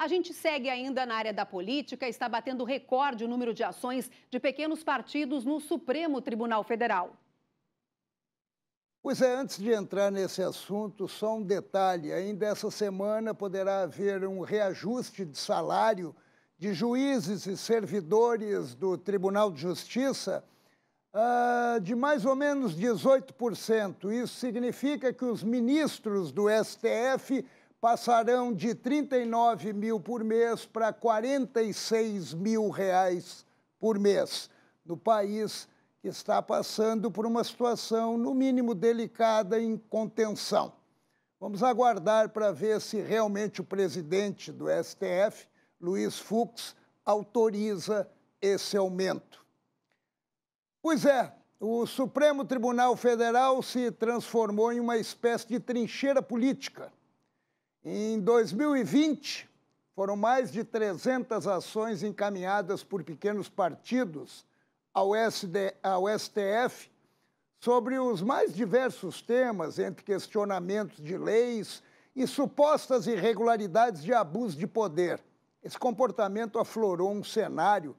A gente segue ainda na área da política, está batendo recorde o número de ações de pequenos partidos no Supremo Tribunal Federal. Pois é, antes de entrar nesse assunto, só um detalhe. Ainda essa semana poderá haver um reajuste de salário de juízes e servidores do Tribunal de Justiça de mais ou menos 18%. Isso significa que os ministros do STF passarão de 39 mil por mês para 46 mil reais por mês, no país que está passando por uma situação, no mínimo, delicada em contenção. Vamos aguardar para ver se realmente o presidente do STF, Luiz Fux, autoriza esse aumento. Pois é, o Supremo Tribunal Federal se transformou em uma espécie de trincheira política. Em 2020, foram mais de 300 ações encaminhadas por pequenos partidos ao STF sobre os mais diversos temas, entre questionamentos de leis e supostas irregularidades de abuso de poder. Esse comportamento aflorou um cenário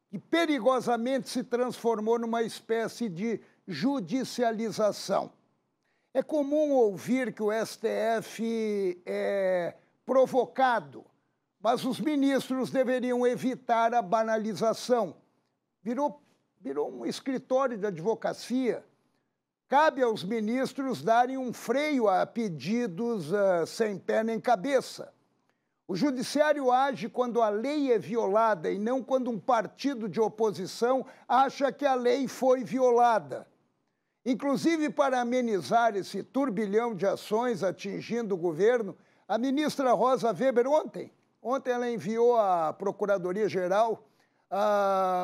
que perigosamente se transformou numa espécie de judicialização. É comum ouvir que o STF é provocado, mas os ministros deveriam evitar a banalização. Virou um escritório de advocacia. Cabe aos ministros darem um freio a pedidos sem pé nem cabeça. O judiciário age quando a lei é violada e não quando um partido de oposição acha que a lei foi violada. Inclusive, para amenizar esse turbilhão de ações atingindo o governo, a ministra Rosa Weber ontem ela enviou à Procuradoria-Geral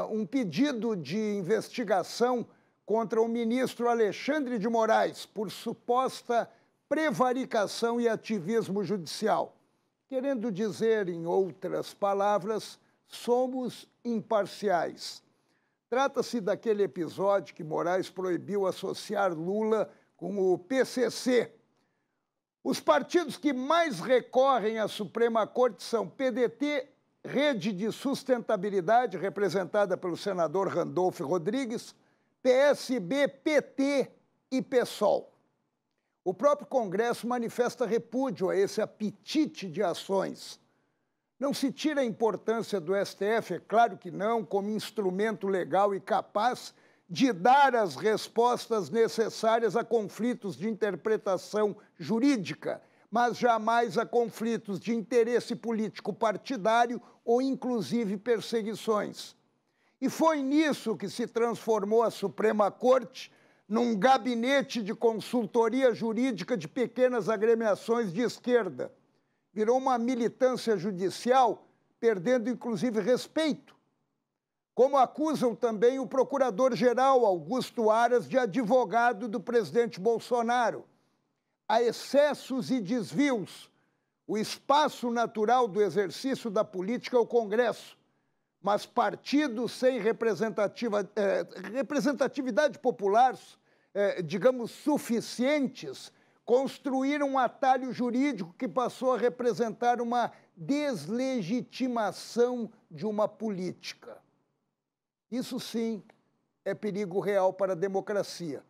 um pedido de investigação contra o ministro Alexandre de Moraes por suposta prevaricação e ativismo judicial. Querendo dizer, em outras palavras, somos imparciais. Trata-se daquele episódio que Moraes proibiu associar Lula com o PCC. Os partidos que mais recorrem à Suprema Corte são PDT, Rede de Sustentabilidade, representada pelo senador Randolfo Rodrigues, PSB, PT e PSOL. O próprio Congresso manifesta repúdio a esse apetite de ações. Não se tira a importância do STF, é claro que não, como instrumento legal e capaz de dar as respostas necessárias a conflitos de interpretação jurídica, mas jamais a conflitos de interesse político partidário ou, inclusive, perseguições. E foi nisso que se transformou a Suprema Corte num gabinete de consultoria jurídica de pequenas agremiações de esquerda. Virou uma militância judicial, perdendo, inclusive, respeito. Como acusam também o procurador-geral Augusto Aras de advogado do presidente Bolsonaro. Há excessos e desvios. O espaço natural do exercício da política é o Congresso, mas partidos sem representatividade popular, digamos, suficientes, construíram um atalho jurídico que passou a representar uma deslegitimação de uma política. Isso, sim, é perigo real para a democracia.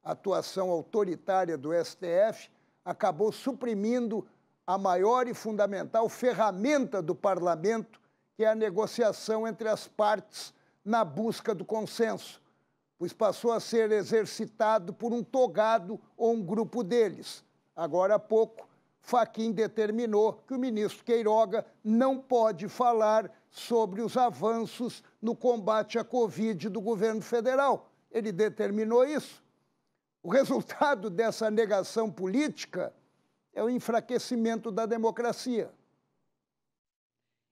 A atuação autoritária do STF acabou suprimindo a maior e fundamental ferramenta do parlamento, que é a negociação entre as partes na busca do consenso, pois passou a ser exercitado por um togado ou um grupo deles. Agora há pouco, Fachin determinou que o ministro Queiroga não pode falar sobre os avanços no combate à Covid do governo federal. Ele determinou isso. O resultado dessa negação política é o enfraquecimento da democracia.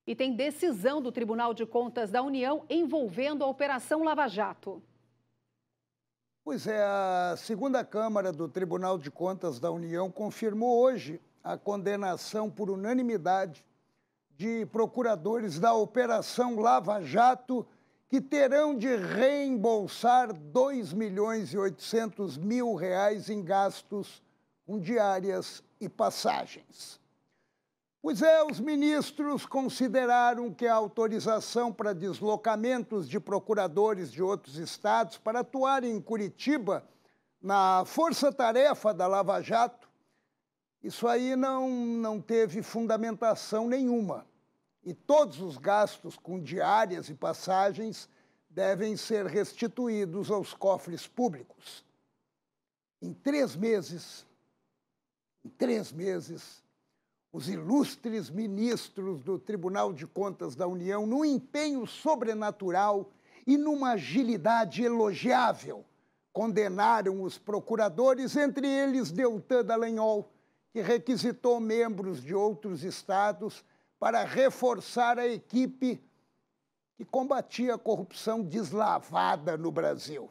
E tem decisão do Tribunal de Contas da União envolvendo a Operação Lava Jato. Pois é, a segunda Câmara do Tribunal de Contas da União confirmou hoje a condenação por unanimidade de procuradores da Operação Lava Jato que terão de reembolsar R$ 2.800.000 em gastos com diárias e passagens. Pois é, os ministros consideraram que a autorização para deslocamentos de procuradores de outros estados para atuarem em Curitiba, na força-tarefa da Lava Jato, isso aí não teve fundamentação nenhuma. E todos os gastos com diárias e passagens devem ser restituídos aos cofres públicos. Em 3 meses, os ilustres ministros do Tribunal de Contas da União, num empenho sobrenatural e numa agilidade elogiável, condenaram os procuradores, entre eles Deltan Dallagnol, que requisitou membros de outros estados para reforçar a equipe que combatia a corrupção deslavada no Brasil.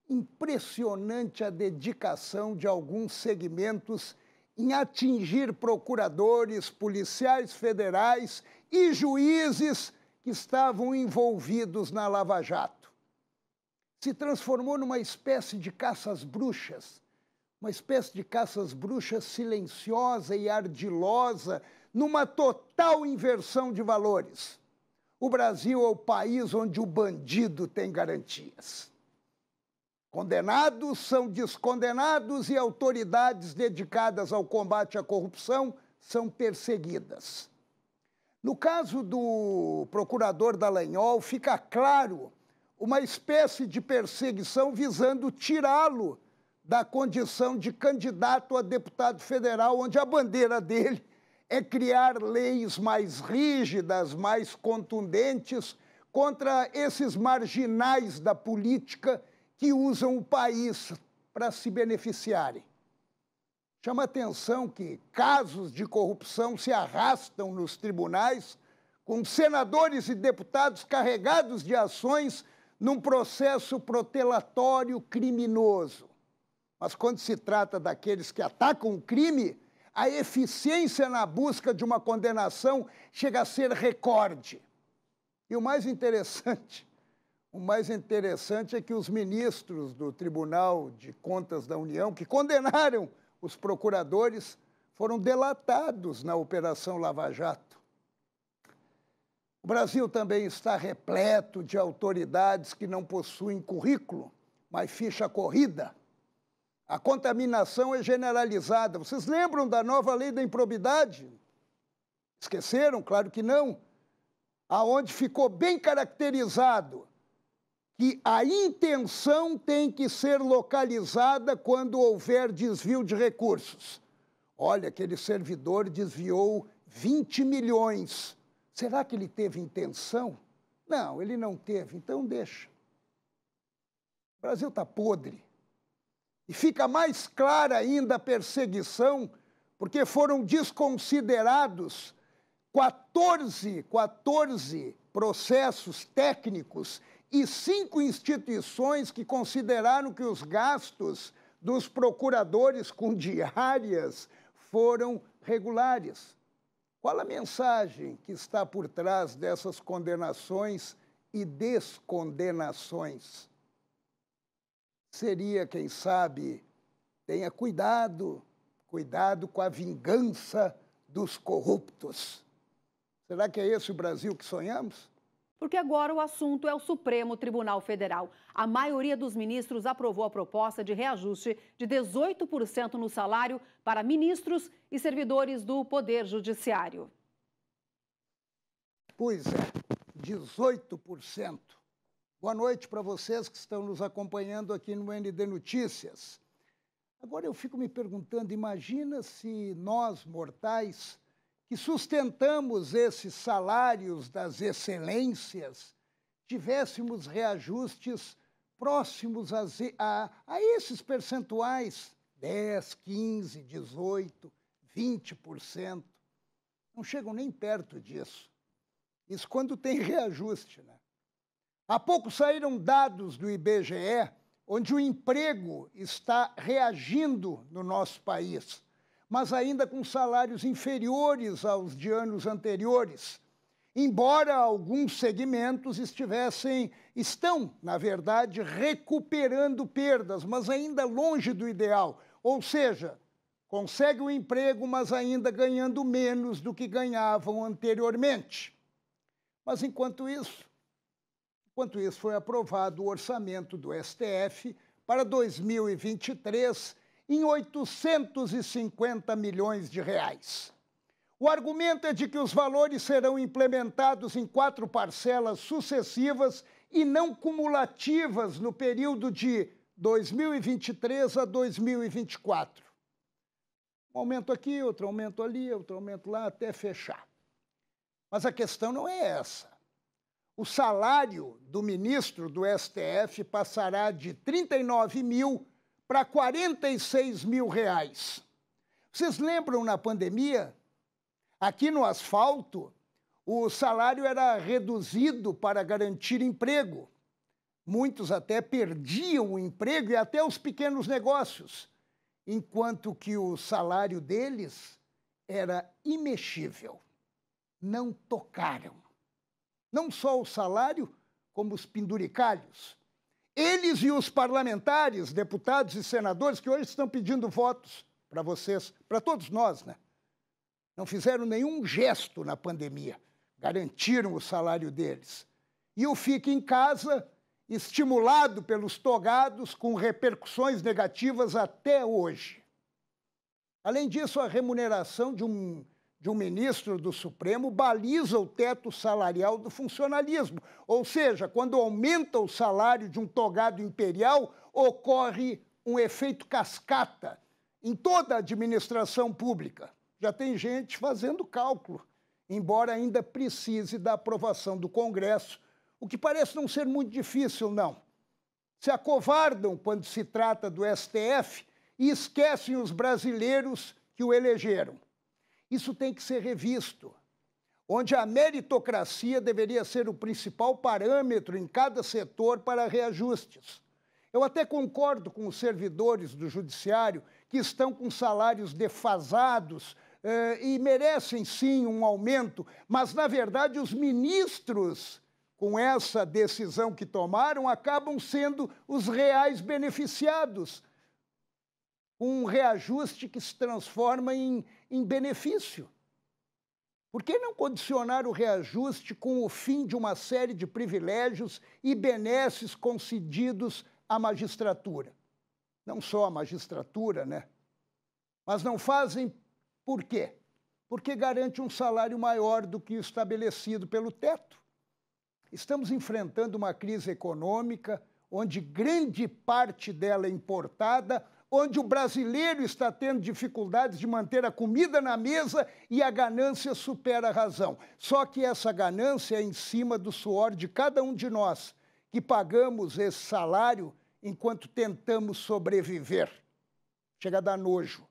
Impressionante a dedicação de alguns segmentos em atingir procuradores, policiais federais e juízes que estavam envolvidos na Lava Jato. Se transformou numa espécie de caça às bruxas, uma espécie de caça às bruxas silenciosa e ardilosa, numa total inversão de valores. O Brasil é o país onde o bandido tem garantias. Condenados são descondenados e autoridades dedicadas ao combate à corrupção são perseguidas. No caso do procurador Dallagnol, fica claro uma espécie de perseguição visando tirá-lo da condição de candidato a deputado federal, onde a bandeira dele é criar leis mais rígidas, mais contundentes contra esses marginais da política que usam o país para se beneficiarem. Chama atenção que casos de corrupção se arrastam nos tribunais, com senadores e deputados carregados de ações num processo protelatório criminoso. Mas quando se trata daqueles que atacam o crime, a eficiência na busca de uma condenação chega a ser recorde. E o mais interessante é que os ministros do Tribunal de Contas da União, que condenaram os procuradores, foram delatados na Operação Lava Jato. O Brasil também está repleto de autoridades que não possuem currículo, mas ficha corrida. A contaminação é generalizada. Vocês lembram da nova lei da improbidade? Esqueceram? Claro que não. Aonde ficou bem caracterizado que a intenção tem que ser localizada quando houver desvio de recursos. Olha, aquele servidor desviou 20 milhões. Será que ele teve intenção? Não, ele não teve, então deixa. O Brasil está podre. E fica mais clara ainda a perseguição, porque foram desconsiderados 14 processos técnicos e 5 instituições que consideraram que os gastos dos procuradores com diárias foram regulares. Qual a mensagem que está por trás dessas condenações e descondenações? Seria, quem sabe, tenha cuidado com a vingança dos corruptos. Será que é esse o Brasil que sonhamos? Porque agora o assunto é o Supremo Tribunal Federal. A maioria dos ministros aprovou a proposta de reajuste de 18% no salário para ministros e servidores do Poder Judiciário. Pois é, 18%. Boa noite para vocês que estão nos acompanhando aqui no ND Notícias. Agora eu fico me perguntando, imagina se nós, mortais, que sustentamos esses salários das excelências, tivéssemos reajustes próximos a esses percentuais, 10, 15, 18, 20%. Não chegam nem perto disso. Isso quando tem reajuste, né? Há pouco saíram dados do IBGE, onde o emprego está reagindo no nosso país, mas ainda com salários inferiores aos de anos anteriores, embora alguns segmentos estão, na verdade, recuperando perdas, mas ainda longe do ideal. Ou seja, conseguem um emprego, mas ainda ganhando menos do que ganhavam anteriormente. Mas, enquanto isso, foi aprovado o orçamento do STF para 2023 em 850 milhões de reais. O argumento é de que os valores serão implementados em 4 parcelas sucessivas e não cumulativas no período de 2023 a 2024. Um aumento aqui, outro aumento ali, outro aumento lá, até fechar. Mas a questão não é essa. O salário do ministro do STF passará de 39 mil para 46 mil reais. Vocês lembram na pandemia? Aqui no asfalto, o salário era reduzido para garantir emprego. Muitos até perdiam o emprego e até os pequenos negócios, enquanto que o salário deles era imexível. Não tocaram. Não só o salário, como os penduricalhos. Eles e os parlamentares, deputados e senadores, que hoje estão pedindo votos para vocês, para todos nós, né? Não fizeram nenhum gesto na pandemia, garantiram o salário deles. E o Fique em Casa, estimulado pelos togados, com repercussões negativas até hoje. Além disso, a remuneração de um ministro do Supremo baliza o teto salarial do funcionalismo. Ou seja, quando aumenta o salário de um togado imperial, ocorre um efeito cascata em toda a administração pública. Já tem gente fazendo cálculo, embora ainda precise da aprovação do Congresso, o que parece não ser muito difícil, não. Se acovardam quando se trata do STF e esquecem os brasileiros que o elegeram. Isso tem que ser revisto, onde a meritocracia deveria ser o principal parâmetro em cada setor para reajustes. Eu até concordo com os servidores do Judiciário que estão com salários defasados e merecem, sim, um aumento, mas, na verdade, os ministros, com essa decisão que tomaram, acabam sendo os reais beneficiados, um reajuste que se transforma em benefício. Por que não condicionar o reajuste com o fim de uma série de privilégios e benesses concedidos à magistratura? Não só à magistratura, né? Mas não fazem por quê? Porque garante um salário maior do que o estabelecido pelo teto. Estamos enfrentando uma crise econômica onde grande parte dela é importada, onde o brasileiro está tendo dificuldades de manter a comida na mesa e a ganância supera a razão. Só que essa ganância é em cima do suor de cada um de nós, que pagamos esse salário enquanto tentamos sobreviver. Chega a dar nojo.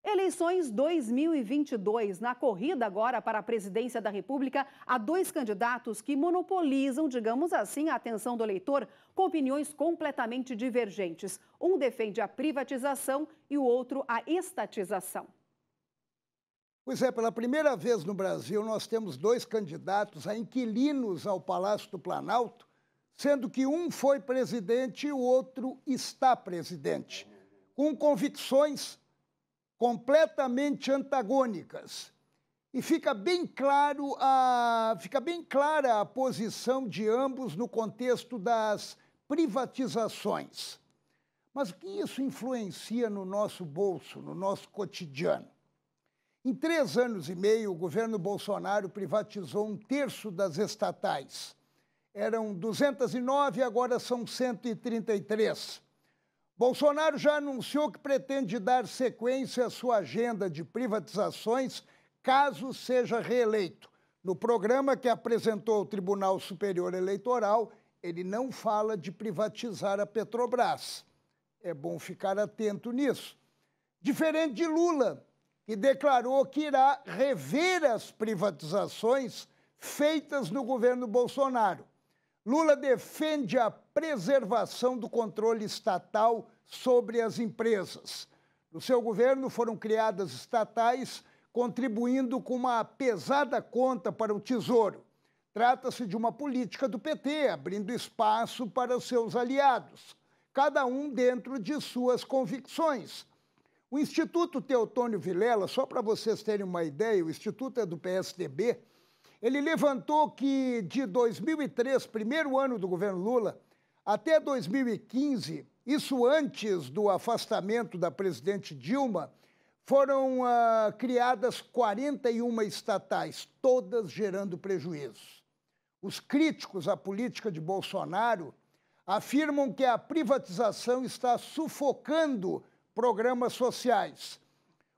Eleições 2022. Na corrida agora para a presidência da República, há 2 candidatos que monopolizam, digamos assim, a atenção do eleitor com opiniões completamente divergentes. Um defende a privatização e o outro a estatização. Pois é, pela primeira vez no Brasil, nós temos 2 candidatos a inquilinos ao Palácio do Planalto, sendo que um foi presidente e o outro está presidente, com convicções completamente antagônicas. E fica bem clara a posição de ambos no contexto das privatizações. Mas o que isso influencia no nosso bolso, no nosso cotidiano? Em 3 anos e meio, o governo Bolsonaro privatizou 1/3 das estatais. Eram 209, agora são 133. Bolsonaro já anunciou que pretende dar sequência à sua agenda de privatizações caso seja reeleito. No programa que apresentou ao Tribunal Superior Eleitoral, ele não fala de privatizar a Petrobras. É bom ficar atento nisso. Diferente de Lula, que declarou que irá rever as privatizações feitas no governo Bolsonaro. Lula defende a preservação do controle estatal sobre as empresas. No seu governo foram criadas estatais, contribuindo com uma pesada conta para o Tesouro. Trata-se de uma política do PT, abrindo espaço para seus aliados, cada um dentro de suas convicções. O Instituto Teotônio Vilela, só para vocês terem uma ideia, o Instituto é do PSDB, ele levantou que de 2003, primeiro ano do governo Lula, até 2015, isso antes do afastamento da presidente Dilma, foram criadas 41 estatais, todas gerando prejuízos. Os críticos à política de Bolsonaro afirmam que a privatização está sufocando programas sociais.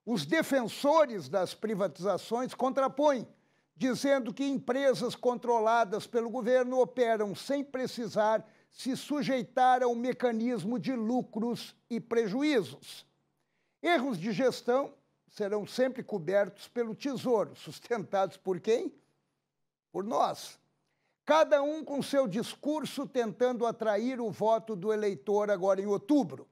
Os defensores das privatizações contrapõem, dizendo que empresas controladas pelo governo operam sem precisar se sujeitar ao mecanismo de lucros e prejuízos. Erros de gestão serão sempre cobertos pelo Tesouro, sustentados por quem? Por nós. Cada um com seu discurso tentando atrair o voto do eleitor agora em outubro.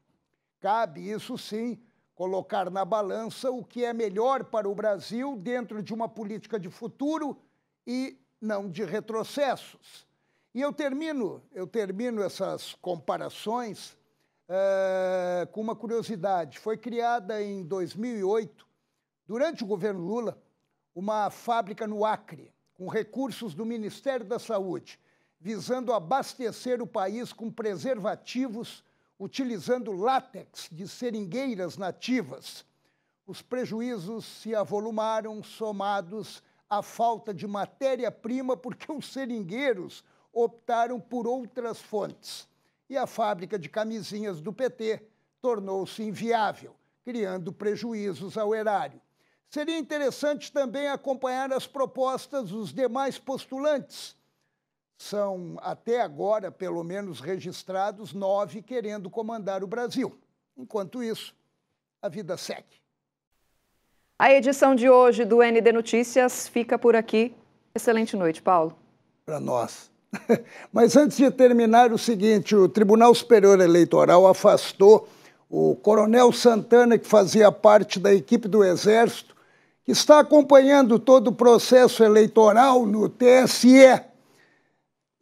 Cabe, isso sim, colocar na balança o que é melhor para o Brasil dentro de uma política de futuro e não de retrocessos. E eu termino essas comparações com uma curiosidade. Foi criada em 2008, durante o governo Lula, uma fábrica no Acre, com recursos do Ministério da Saúde, visando abastecer o país com preservativos, utilizando látex de seringueiras nativas. Os prejuízos se avolumaram, somados à falta de matéria-prima, porque os seringueiros optaram por outras fontes. E a fábrica de camisinhas do PT tornou-se inviável, criando prejuízos ao erário. Seria interessante também acompanhar as propostas dos demais postulantes. São, até agora, pelo menos registrados, 9 querendo comandar o Brasil. Enquanto isso, a vida segue. A edição de hoje do ND Notícias fica por aqui. Excelente noite, Paulo. Para nós. Mas antes de terminar, o seguinte, o Tribunal Superior Eleitoral afastou o Coronel Santana, que fazia parte da equipe do Exército, que está acompanhando todo o processo eleitoral no TSE.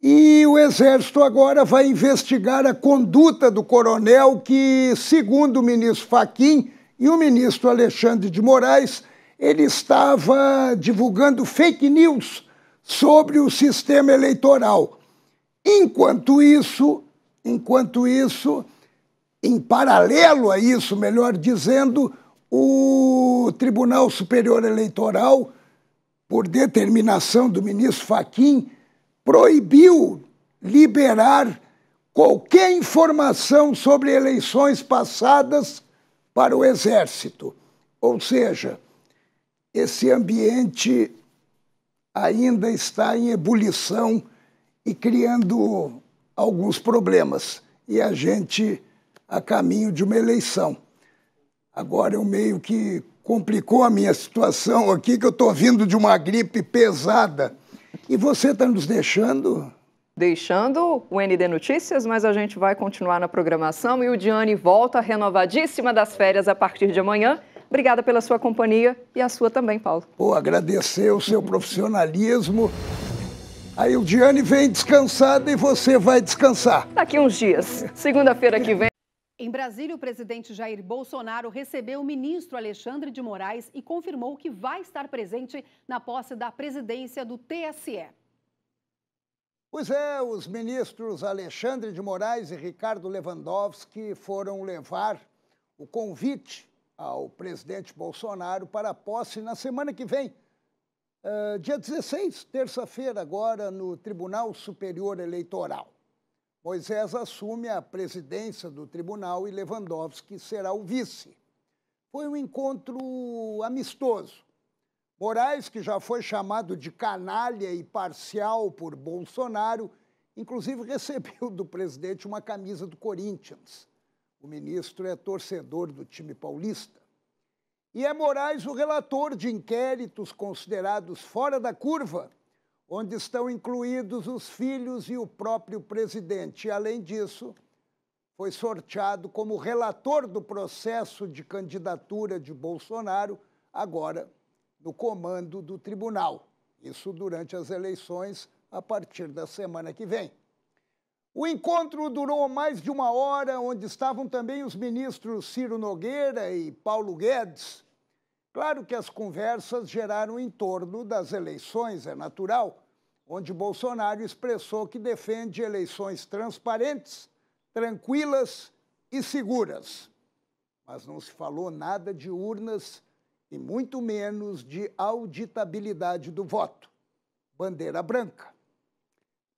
E o Exército agora vai investigar a conduta do coronel que, segundo o ministro Fachin e o ministro Alexandre de Moraes, ele estava divulgando fake news sobre o sistema eleitoral. Enquanto isso, em paralelo a isso, melhor dizendo, o Tribunal Superior Eleitoral, por determinação do ministro Fachin, proibiu liberar qualquer informação sobre eleições passadas para o Exército. Ou seja, esse ambiente ainda está em ebulição e criando alguns problemas. E a gente a caminho de uma eleição. Agora eu meio que complicou a minha situação aqui, que eu estou vindo de uma gripe pesada. E você está nos deixando? Deixando o ND Notícias, mas a gente vai continuar na programação e o Diane volta renovadíssima das férias a partir de amanhã. Obrigada pela sua companhia e a sua também, Paulo. Agradecer o seu profissionalismo. Aí o Diane vem descansada e você vai descansar. Daqui uns dias, segunda-feira que vem. Em Brasília, o presidente Jair Bolsonaro recebeu o ministro Alexandre de Moraes e confirmou que vai estar presente na posse da presidência do TSE. Pois é, os ministros Alexandre de Moraes e Ricardo Lewandowski foram levar o convite ao presidente Bolsonaro para a posse na semana que vem, dia 16, terça-feira, agora no Tribunal Superior Eleitoral. Moisés assume a presidência do tribunal e Lewandowski será o vice. Foi um encontro amistoso. Moraes, que já foi chamado de canalha e parcial por Bolsonaro, inclusive recebeu do presidente uma camisa do Corinthians. O ministro é torcedor do time paulista. E é Moraes o relator de inquéritos considerados fora da curva, onde estão incluídos os filhos e o próprio presidente. E, além disso, foi sorteado como relator do processo de candidatura de Bolsonaro, agora no comando do tribunal. Isso durante as eleições, a partir da semana que vem. O encontro durou mais de 1 hora, onde estavam também os ministros Ciro Nogueira e Paulo Guedes. Claro que as conversas geraram em torno das eleições, é natural, onde Bolsonaro expressou que defende eleições transparentes, tranquilas e seguras. Mas não se falou nada de urnas e muito menos de auditabilidade do voto. Bandeira branca.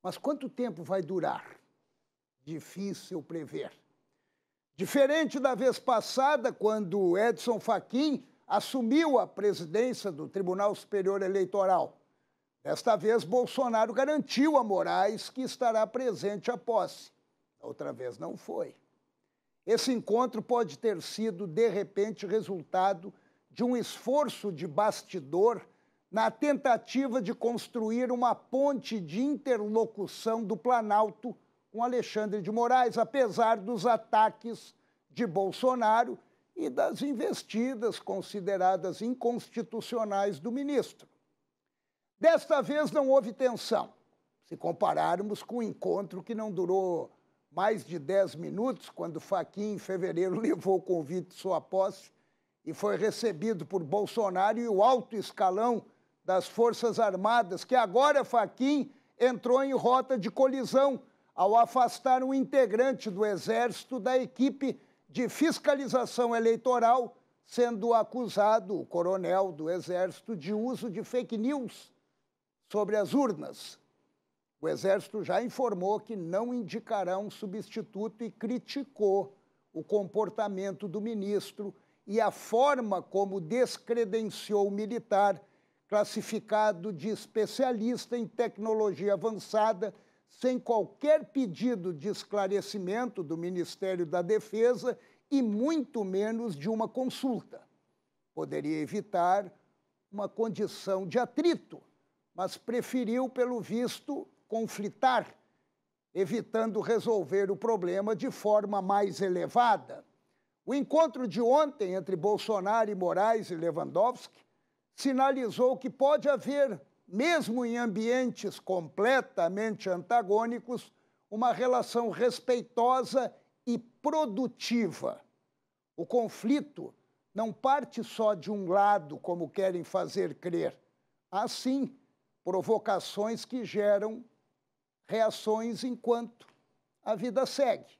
Mas quanto tempo vai durar? Difícil prever. Diferente da vez passada, quando Edson Fachin assumiu a presidência do Tribunal Superior Eleitoral. Desta vez, Bolsonaro garantiu a Moraes que estará presente à posse. Outra vez não foi. Esse encontro pode ter sido, de repente, resultado de um esforço de bastidor na tentativa de construir uma ponte de interlocução do Planalto com Alexandre de Moraes, apesar dos ataques de Bolsonaro e das investidas consideradas inconstitucionais do ministro. Desta vez não houve tensão, se compararmos com o encontro que não durou mais de 10 minutos, quando Fachin, em fevereiro, levou o convite de sua posse e foi recebido por Bolsonaro e o alto escalão das Forças Armadas, que agora Fachin entrou em rota de colisão ao afastar um integrante do Exército da equipe de fiscalização eleitoral, sendo acusado o coronel do Exército de uso de fake news sobre as urnas. O Exército já informou que não indicará um substituto e criticou o comportamento do ministro e a forma como descredenciou o militar, classificado de especialista em tecnologia avançada, sem qualquer pedido de esclarecimento do Ministério da Defesa e muito menos de uma consulta. Poderia evitar uma condição de atrito, mas preferiu, pelo visto, conflitar, evitando resolver o problema de forma mais elevada. O encontro de ontem entre Bolsonaro e Moraes e Lewandowski sinalizou que pode haver, mesmo em ambientes completamente antagônicos, uma relação respeitosa e produtiva. O conflito não parte só de um lado, como querem fazer crer. Há, sim, provocações que geram reações enquanto a vida segue.